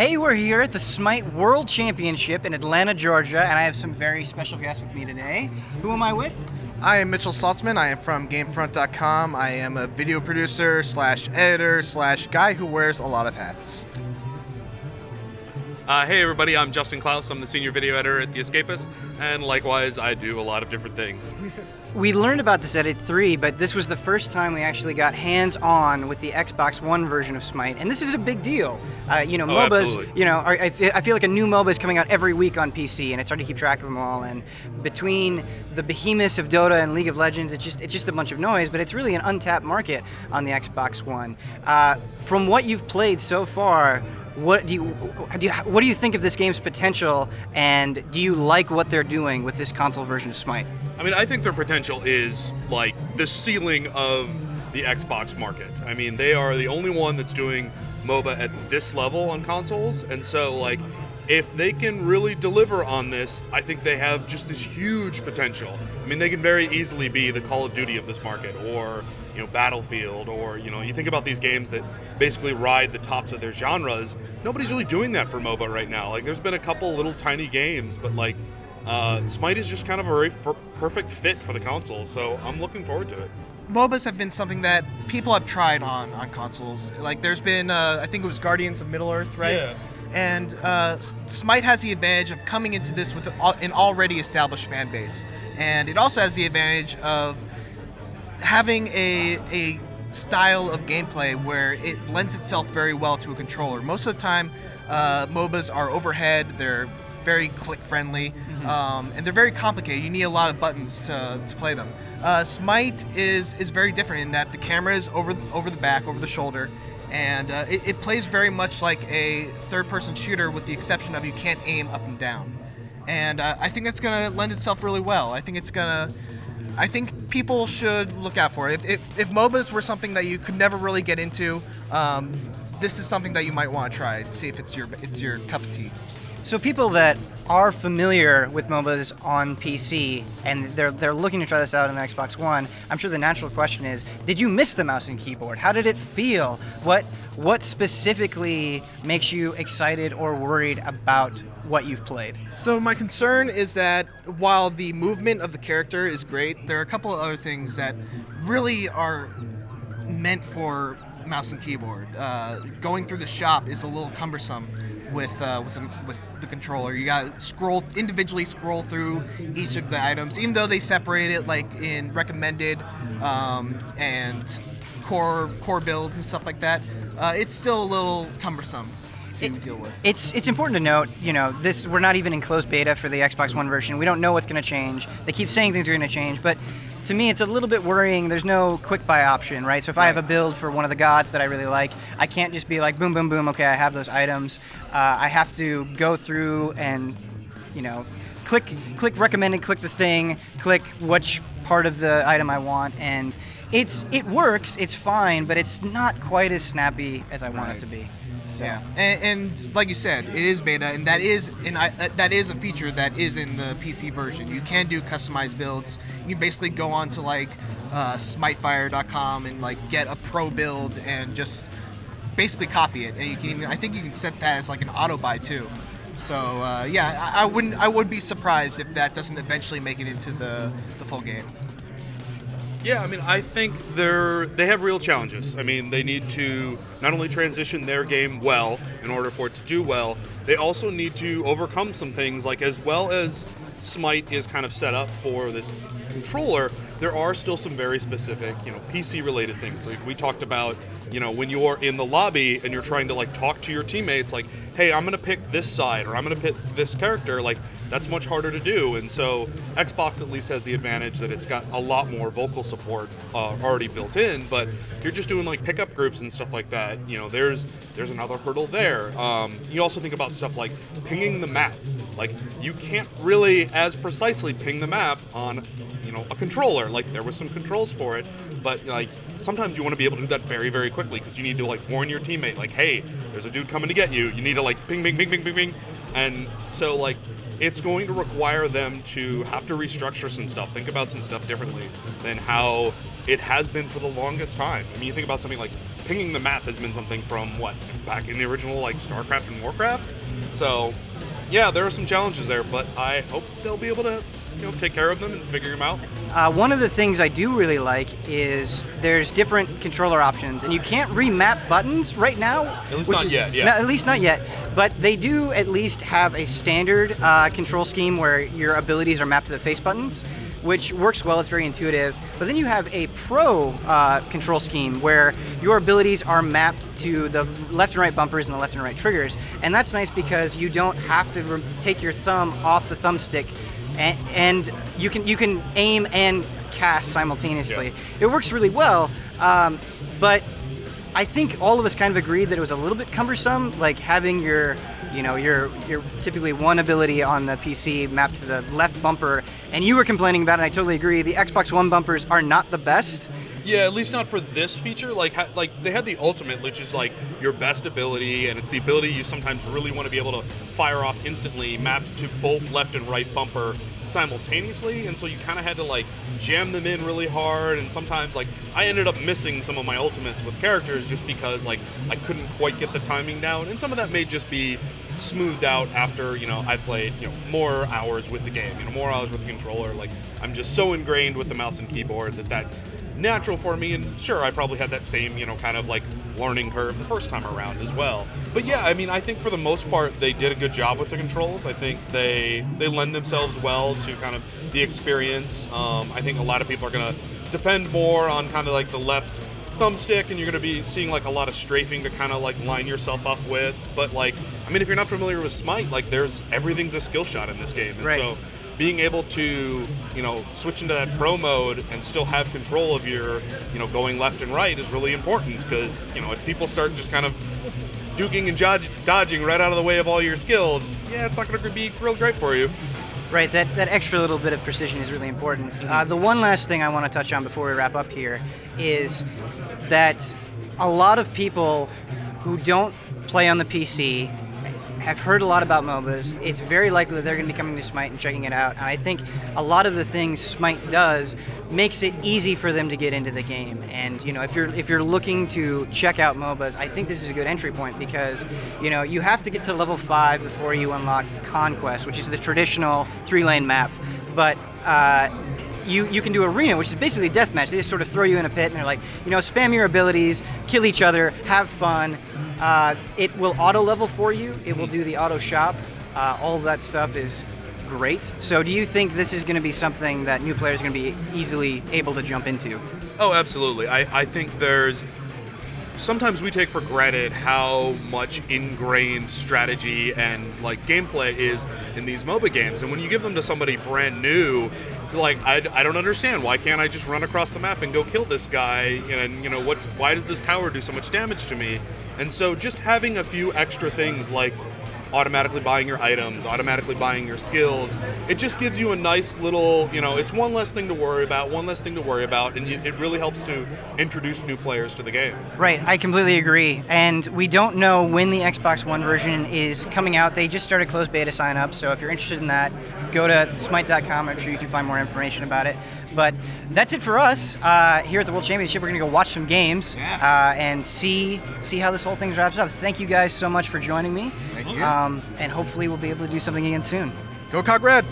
Hey, we're here at the SMITE World Championship in Atlanta, Georgia, and I have some very special guests with me today. Who am I with? I am Mitchell Saltzman. I am from GameFront.com. I am a video producer slash editor slash guy who wears a lot of hats. Hey everybody, I'm Justin Klaus. I'm the senior video editor at The Escapist, and likewise, I do a lot of different things. We learned about this at E3, but this was the first time we actually got hands-on with the Xbox One version of SMITE, and this is a big deal. MOBAs, absolutely. I feel like a new MOBA is coming out every week on PC, and it's hard to keep track of them all. And between the behemoths of Dota and League of Legends, it's just a bunch of noise. But it's really an untapped market on the Xbox One. From what you've played so far, what do you think of this game's potential, and do you like what they're doing with this console version of SMITE? I mean, I think their potential is like the ceiling of the Xbox market. I mean, they are the only one that's doing MOBA at this level on consoles, and so like if they can really deliver on this, I think they have just this huge potential. I mean, they can very easily be the Call of Duty of this market, or Battlefield, or you think about these games that basically ride the tops of their genres. Nobody's really doing that for MOBA right now. Like, there's been a couple little tiny games, but like SMITE is just kind of a very perfect fit for the console, so I'm looking forward to it. MOBAs have been something that people have tried on consoles. Like, there's been, I think it was Guardians of Middle-earth, right? Yeah. And SMITE has the advantage of coming into this with an already established fan base. And it also has the advantage of having a style of gameplay where it lends itself very well to a controller. Most of the time, MOBAs are overhead, they're very click-friendly, and they're very complicated. You need a lot of buttons to play them. SMITE is very different in that the camera is over the back, over the shoulder, and it plays very much like a third-person shooter, with the exception of you can't aim up and down. And I think that's going to lend itself really well. I think people should look out for it. If MOBAs were something that you could never really get into, this is something that you might want to try to see if it's your cup of tea. So people that are familiar with MOBAs on PC and they're looking to try this out on the Xbox One, I'm sure the natural question is, did you miss the mouse and keyboard? How did it feel? What specifically makes you excited or worried about what you've played? So my concern is that while the movement of the character is great, there are a couple of other things that really are meant for mouse and keyboard. Going through the shop is a little cumbersome with the controller. You gotta individually scroll through each of the items, even though they separate it like in recommended and core builds and stuff like that. It's still a little cumbersome to deal with. It's important to note, we're not even in closed beta for the Xbox One version. We don't know what's going to change. They keep saying things are going to change, but to me, it's a little bit worrying. There's no quick buy option, right? So if I have a build for one of the gods that I really like, I can't just be like, boom, boom, boom, okay, I have those items. I have to go through and, click recommended, click the thing, click which part of the item I want, and it works, it's fine, but it's not quite as snappy as I want it to be. So. Yeah, and like you said, it is beta, and that is a feature that is in the PC version. You can do customized builds. You can basically go on to like SmiteFire.com and like get a pro build and just basically copy it. And I think you can set that as like an auto buy too. So I would be surprised if that doesn't eventually make it into the full game. Yeah, I mean, I think they have real challenges. I mean, they need to not only transition their game well in order for it to do well, they also need to overcome some things, like as well as SMITE is kind of set up for this controller, there are still some very specific, PC-related things. Like we talked about, when you're in the lobby and you're trying to like talk to your teammates, like, hey, I'm going to pick this side, or I'm going to pick this character, like that's much harder to do. And so Xbox at least has the advantage that it's got a lot more vocal support already built in, but if you're just doing like pickup groups and stuff like that, there's another hurdle there. You also think about stuff like pinging the map. Like, you can't really as precisely ping the map on, a controller. Like, there was some controls for it, but like sometimes you want to be able to do that very, very quickly because you need to like warn your teammate, like, hey, there's a dude coming to get you. You need to like ping, ping, ping, ping, ping, ping. And so like it's going to require them to have to restructure some stuff, think about some stuff differently than how it has been for the longest time. I mean, you think about something like pinging the map has been something from back in the original like StarCraft and Warcraft. So yeah, there are some challenges there, but I hope they'll be able to take care of them and figure them out. One of the things I do really like is there's different controller options, and you can't remap buttons right now. At least not yet, yeah. No, at least not yet, but they do at least have a standard control scheme where your abilities are mapped to the face buttons, which works well. It's very intuitive. But then you have a pro control scheme where your abilities are mapped to the left and right bumpers and the left and right triggers, and that's nice because you don't have to take your thumb off the thumbstick. And you can aim and cast simultaneously. Yeah. It works really well, but I think all of us kind of agreed that it was a little bit cumbersome, like having your typically one ability on the PC mapped to the left bumper, and you were complaining about it, and I totally agree. The Xbox One bumpers are not the best. Yeah, at least not for this feature. Like they had the ultimate, which is like your best ability, and it's the ability you sometimes really want to be able to fire off instantly, mapped to both left and right bumper simultaneously, and so you kind of had to like jam them in really hard, and sometimes like I ended up missing some of my ultimates with characters just because like I couldn't quite get the timing down, and some of that may just be smoothed out after I played more hours with the game, more hours with the controller. Like I'm just so ingrained with the mouse and keyboard that's natural for me, and sure, I probably had that same kind of like learning curve the first time around as well. But yeah, I mean, I think for the most part they did a good job with the controls. I think they lend themselves well to kind of the experience. I think a lot of people are gonna depend more on kind of like the left thumbstick, and you're going to be seeing like a lot of strafing to kind of like line yourself up with. But like, I mean, if you're not familiar with SMITE, like everything's a skill shot in this game, and right. So being able to switch into that pro mode and still have control of your going left and right is really important, because if people start just kind of duking and dodging right out of the way of all your skills, yeah, it's not going to be real great for you. Right, that extra little bit of precision is really important. The one last thing I want to touch on before we wrap up here is that a lot of people who don't play on the PC have heard a lot about MOBAs. It's very likely that they're going to be coming to SMITE and checking it out. And I think a lot of the things SMITE does makes it easy for them to get into the game. And if you're looking to check out MOBAs, I think this is a good entry point, because you have to get to level 5 before you unlock Conquest, which is the traditional 3-lane map. But you can do Arena, which is basically a deathmatch. They just sort of throw you in a pit and they're like, spam your abilities, kill each other, have fun. It will auto level for you. It will do the auto shop. All of that stuff is great. So do you think this is going to be something that new players are going to be easily able to jump into? Oh, absolutely. I think sometimes we take for granted how much ingrained strategy and like gameplay is in these MOBA games, and when you give them to somebody brand new, like I don't understand, why can't I just run across the map and go kill this guy, and why does this tower do so much damage to me? And so just having a few extra things like automatically buying your items, automatically buying your skills, it just gives you a nice little, it's one less thing to worry about, and it really helps to introduce new players to the game. Right, I completely agree. And we don't know when the Xbox One version is coming out. They just started closed beta sign-up, so if you're interested in that, go to smite.com. I'm sure you can find more information about it. But that's it for us. Here at the World Championship, we're going to go watch some games and see how this whole thing wraps up. Thank you guys so much for joining me. Thank you. And hopefully we'll be able to do something again soon. Go Cog Red!